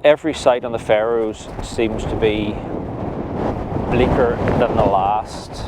Every site on the Faroes seems to be bleaker than the last.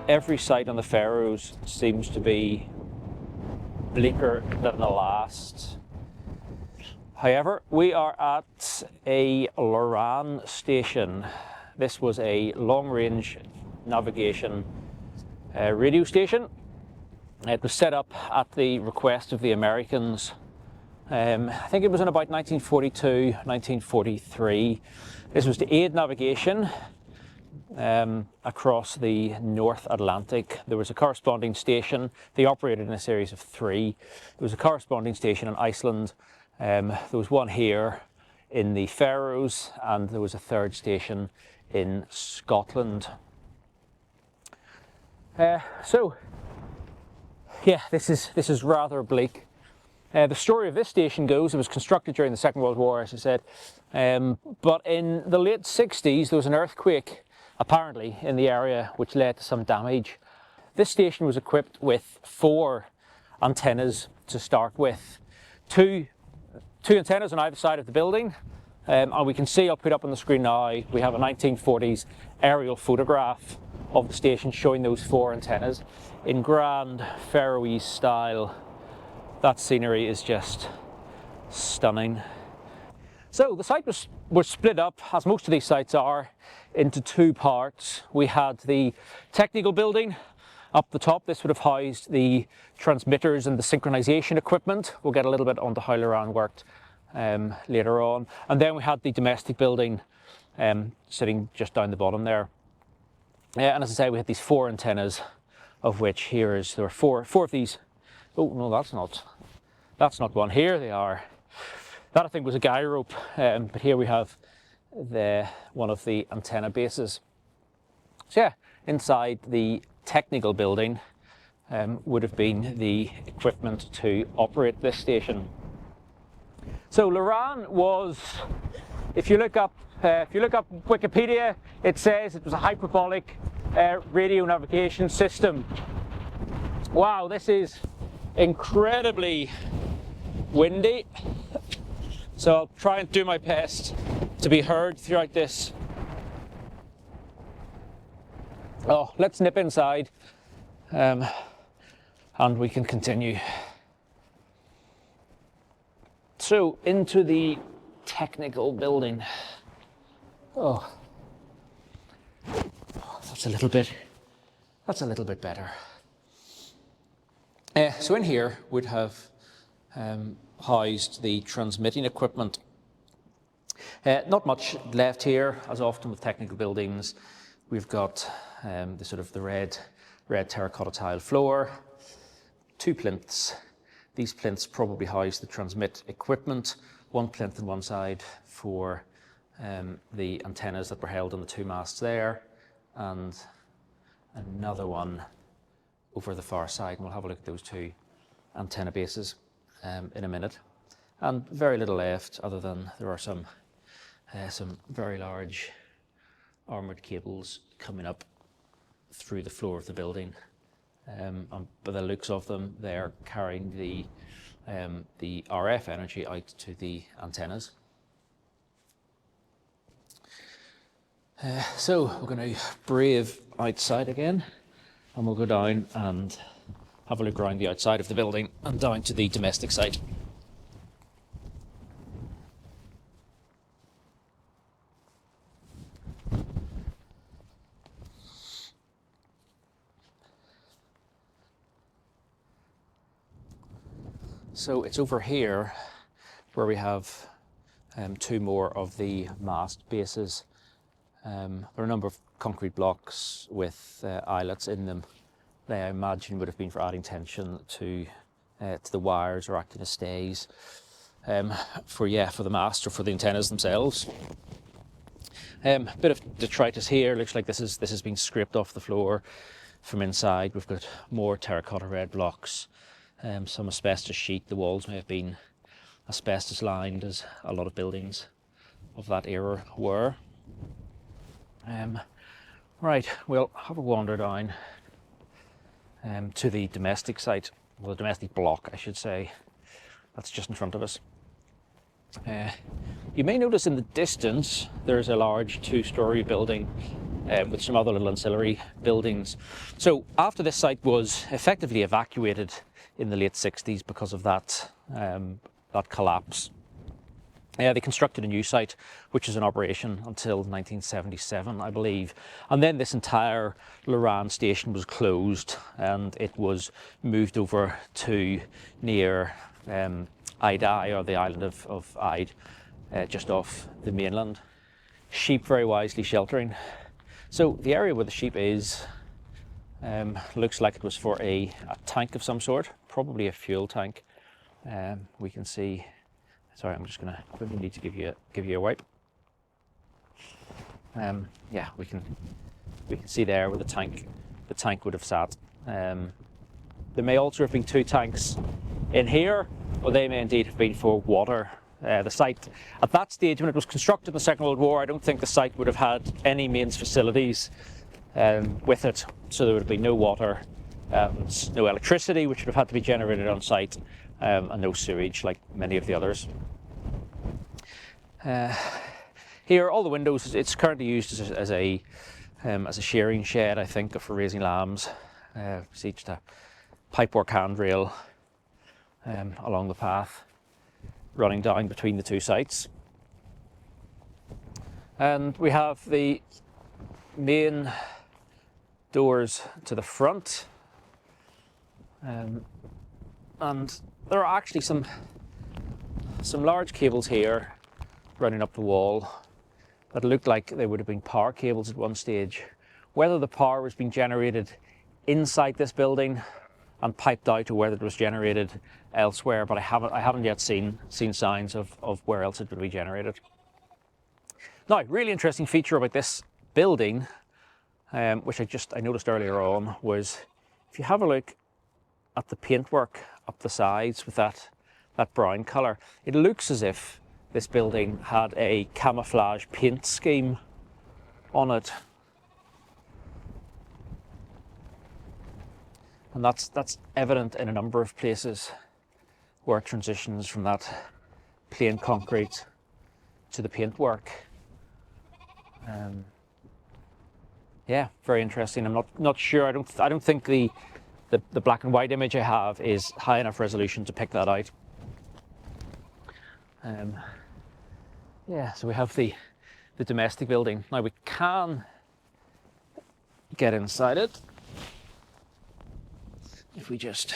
Every site on the Faroes seems to be bleaker than the last. However, we are at a LORAN station. This was a long-range navigation radio station. It was set up at the request of the Americans. I think it was in about 1942, 1943. This was to aid navigation across the North Atlantic. There was a corresponding station. They operated in a series of 3. There was a corresponding station in Iceland. There was one here in the Faroes, and there was a 3rd station in Scotland. So, yeah, this is rather bleak. The story of this station goes, it was constructed during the Second World War, as I said, but in the late 60s there was an earthquake apparently in the area which led to some damage. This station was equipped with 4 antennas to start with. Two antennas on either side of the building, and we can see, I'll put up on the screen now, we have a 1940s aerial photograph of the station showing those 4 antennas in grand Faroese style. That scenery is just stunning. So the site was split up, as most of these sites are, into 2 parts. We had the technical building up the top. This would have housed the transmitters and the synchronization equipment. We'll get a little bit onto how LORAN worked later on. And then we had the domestic building sitting just down the bottom there. And as I say, we had these 4 antennas, of which there were four of these. Oh no, that's not one. Here they are. That I think was a guy rope, but here we have one of the antenna bases. So yeah, inside the technical building would have been the equipment to operate this station. So LORAN was, if you look up Wikipedia, it says it was a hyperbolic radio navigation system. Wow, this is incredibly windy. So I'll try and do my best to be heard throughout this. Oh, let's nip inside and we can continue. So into the technical building. Oh, that's a little bit better. So in here would have housed the transmitting equipment. Not much left here, as often with technical buildings. We've got the red terracotta tile floor, 2 plinths. These plinths probably house the transmit equipment. 1 plinth on one side for the antennas that were held on the two masts there, and another one over the far side, and we'll have a look at those two antenna bases in a minute. And very little left, other than there are some very large armoured cables coming up through the floor of the building. By the looks of them, they're carrying the R.A.F energy out to the antennas. So we're going to brave outside again, and we'll go down and have a look around the outside of the building and down to the domestic site. So it's over here where we have two more of the mast bases. There are a number of concrete blocks with eyelets in them. They, I imagine, would have been for adding tension to the wires or acting as stays for the mast or for the antennas themselves. Bit of detritus here. Looks like this has been scraped off the floor from inside. We've got more terracotta red blocks. Some asbestos sheet. The walls may have been asbestos lined, as a lot of buildings of that era were. Right, we'll have a wander down to the domestic site, well, the domestic block, I should say. That's just in front of us. You may notice in the distance there's a large two-storey building with some other little ancillary buildings. So after this site was effectively evacuated in the late 60s because of that collapse, they constructed a new site, which is in operation until 1977, I believe. And then this entire LORAN station was closed, and it was moved over to near Ide, or the island of Ide, just off the mainland. Sheep very wisely sheltering. So the area where the sheep is looks like it was for a tank of some sort, probably a fuel tank. We can see. Sorry, I'm just going to quickly need to give you a wipe. Yeah, we can see there where the tank would have sat. There may also have been two tanks in here, or they may indeed have been for water. The site at that stage, when it was constructed in the Second World War, I don't think the site would have had any mains facilities with it, so there would have been no water, no electricity, which would have had to be generated on site, and no sewage like many of the others. Here, all the windows, it's currently used as a shearing shed, I think, for raising lambs. See just a pipework handrail along the path running down between the two sites. And we have the main doors to the front, and there are actually some large cables here running up the wall that looked like they would have been power cables at one stage. Whether the power was being generated inside this building and piped out, or whether it was generated elsewhere, but I haven't yet seen signs of where else it would be generated. Now, really interesting feature about this building, which I noticed earlier on, was if you have a look at the paintwork up the sides with that brown colour, it looks as if this building had a camouflage paint scheme on it. And that's evident in a number of places where it transitions from that plain concrete to the paintwork. Yeah, very interesting. I'm not sure. I don't think the black and white image I have is high enough resolution to pick that out. Yeah, so we have the domestic building. Now we can get inside it if we just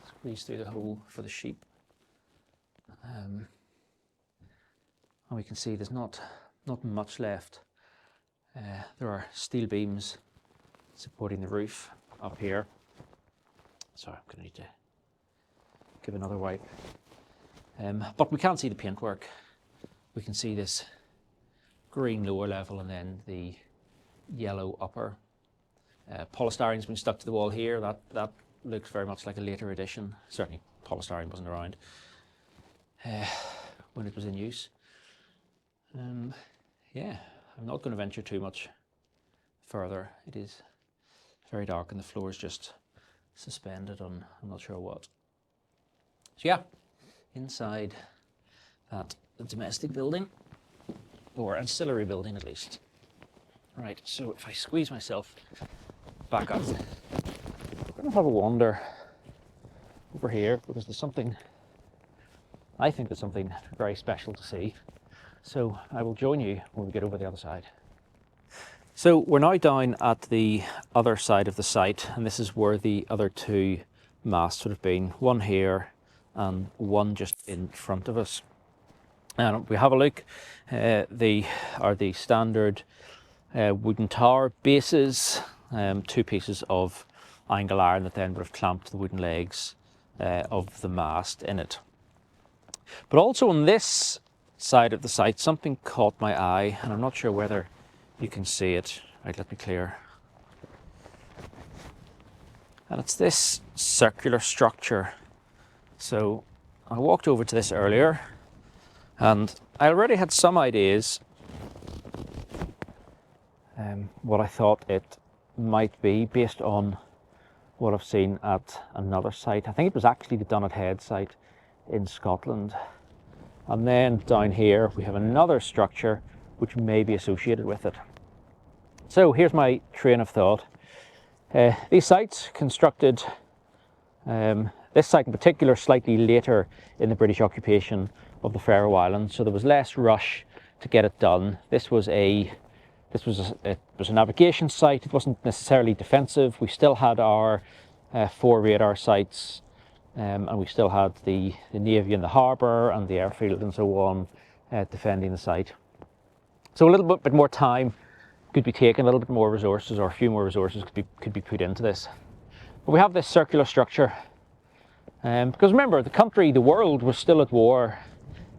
squeeze through the hole for the sheep. And we can see there's not much left. There are steel beams supporting the roof up here. Sorry, I'm going to need to give another wipe. But we can see the paintwork we can see this green lower level and then the yellow upper. Polystyrene's been stuck to the wall here. That looks very much like a later addition. Certainly polystyrene wasn't around when it was in use. Yeah, I'm not going to venture too much further. It is very dark and the floor is just suspended on I'm not sure what. So yeah, inside that domestic building, or ancillary building at least. Right, so if I squeeze myself back up, I'm going to have a wander over here because there's something, I think there's something very special to see. So I will join you when we get over the other side. So we're now down at the other side of the site, and this is where the other two masts would have been, one here and one just in front of us. And we have a look, they are the standard wooden tower bases, two pieces of angle iron that then would have clamped the wooden legs of the mast in it. But also on this side of the site, something caught my eye, and I'm not sure whether you can see it. Right, let me clear. And it's this circular structure. So I walked over to this earlier, and I already had some ideas what I thought it might be based on what I've seen at another site. I think it was actually the Dunnet Head site in Scotland. And then down here we have another structure which may be associated with it. So here's my train of thought. These sites constructed, this site in particular, slightly later in the British occupation of the Faroe Islands, so there was less rush to get it done. This was a navigation site. It wasn't necessarily defensive. We still had our 4 radar sites, and we still had the navy in the harbour and the airfield and so on defending the site. So a little bit more time could be taken, a little bit more resources, or a few more resources could be put into this. But we have this circular structure, because remember, the world was still at war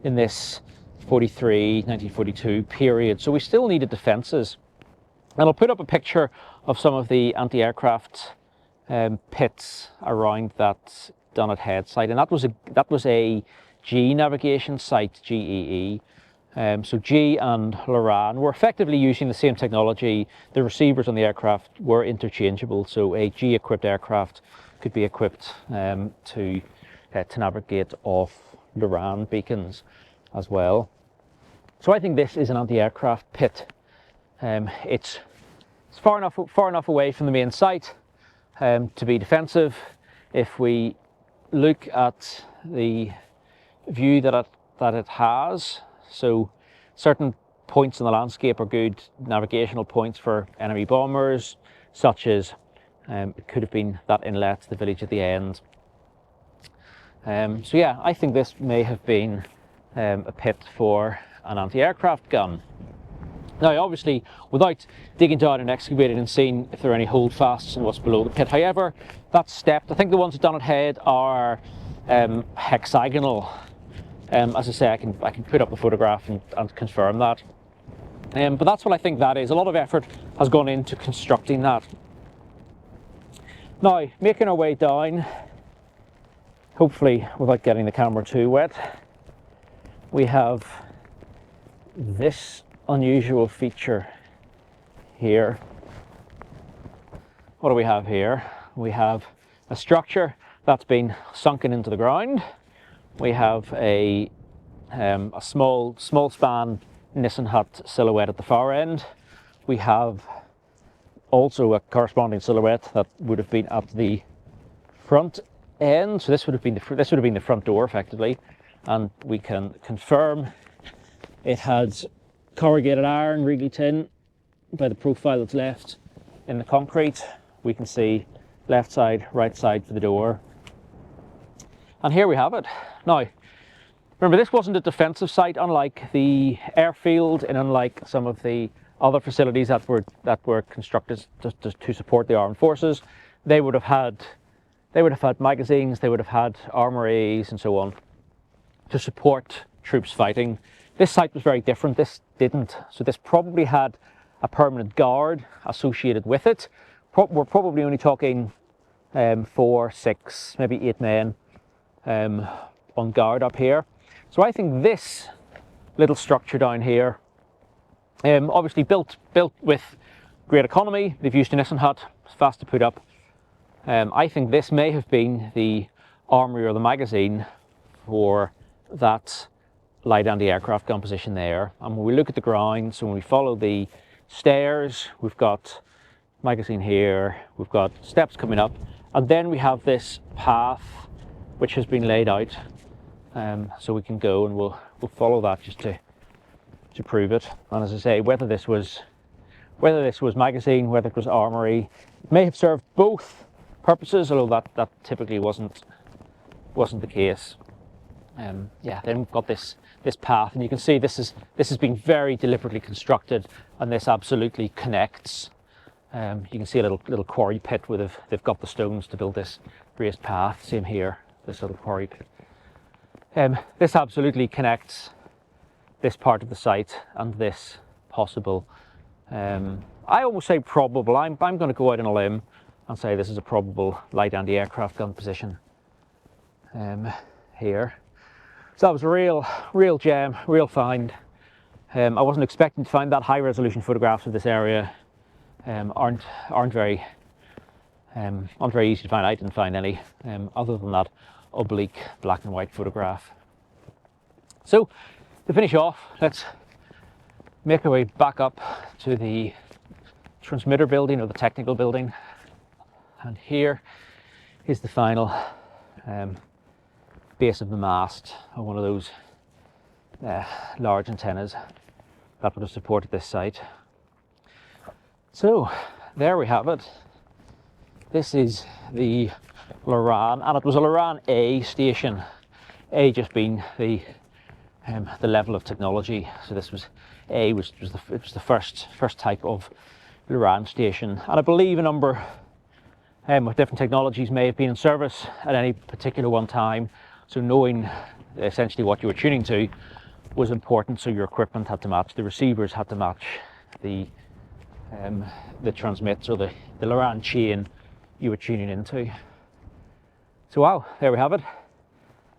in this 1942 period, so we still needed defences. And I'll put up a picture of some of the anti-aircraft pits around that Dunnet Head site, and that was a G navigation site, GEE. So G and LORAN were effectively using the same technology. The receivers on the aircraft were interchangeable, so a G-equipped aircraft could be equipped to navigate off LORAN beacons as well. So I think this is an anti-aircraft pit. It's far enough away from the main site to be defensive. If we look at the view that it has, so certain points in the landscape are good navigational points for enemy bombers, such as it could have been that inlet, the village at the end. So yeah, I think this may have been a pit for an anti-aircraft gun. Now obviously, without digging down and excavating and seeing if there are any holdfasts and what's below the pit, however, that's stepped. I think the ones at Dunnet Head are hexagonal. As I say, I can put up the photograph and confirm that. But that's what I think that is. A lot of effort has gone into constructing that. Now, making our way down, hopefully without getting the camera too wet, we have this unusual feature here. What do we have here? We have a structure that's been sunken into the ground. We have a small span Nissen hut silhouette at the far end. We have also a corresponding silhouette that would have been at the front end. So this would have been the front door effectively, and we can confirm it has corrugated iron, Regal tin, by the profile that's left in the concrete. We can see left side, right side for the door. And here we have it. Now, remember, this wasn't a defensive site, unlike the airfield and unlike some of the other facilities that were constructed to support the armed forces. They would have had magazines, they would have had armories and so on to support troops fighting. This site was very different, this didn't. So this probably had a permanent guard associated with it. We're probably only talking 4, 6, maybe 8 men on guard up here. So I think this little structure down here, obviously built with great economy. They've used a Nissen hut, it's fast to put up. I think this may have been the armory or the magazine for that light anti-aircraft gun position there. And when we look at the ground, so when we follow the stairs, we've got magazine here, we've got steps coming up, and then we have this path which has been laid out, so we can go and we'll follow that just to prove it. And as I say, whether this was magazine, whether it was armory, it may have served both purposes, although that typically wasn't the case. Yeah, then we've got this path, and you can see this has been very deliberately constructed, and this absolutely connects. You can see a little quarry pit where they've got the stones to build this raised path. Same here, this little quarry pit. This absolutely connects this part of the site and this possible. I almost say probable. I'm going to go out on a limb and say this is a probable light anti-aircraft gun position here. So that was a real gem, real find. I wasn't expecting to find that high resolution photographs of this area. Aren't very easy to find. I didn't find any other than that oblique black and white photograph. So to finish off, let's make our way back up to the transmitter building or the technical building, and here is the final base of the mast of one of those large antennas that would have supported this site. So there we have it. This is the LORAN, and it was a LORAN A station. A just being the level of technology. So this was A was the first type of LORAN station, and I believe a number with different technologies may have been in service at any particular one time. So knowing essentially what you were tuning to was important. So your equipment had to match, the receivers had to match the transmits or the LORAN chain you were tuning into. So wow, there we have it.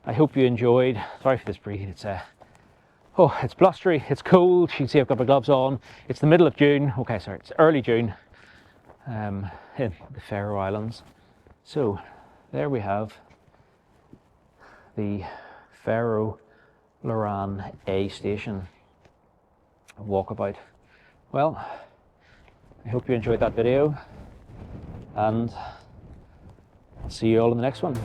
I hope you enjoyed. Sorry for this breeze. It's blustery, it's cold. You can see I've got my gloves on. It's the middle of June. Okay, sorry, it's early June in the Faroe Islands. So there we have the Faroe LORAN A station walkabout. Well, I hope you enjoyed that video, and I'll see you all in the next one.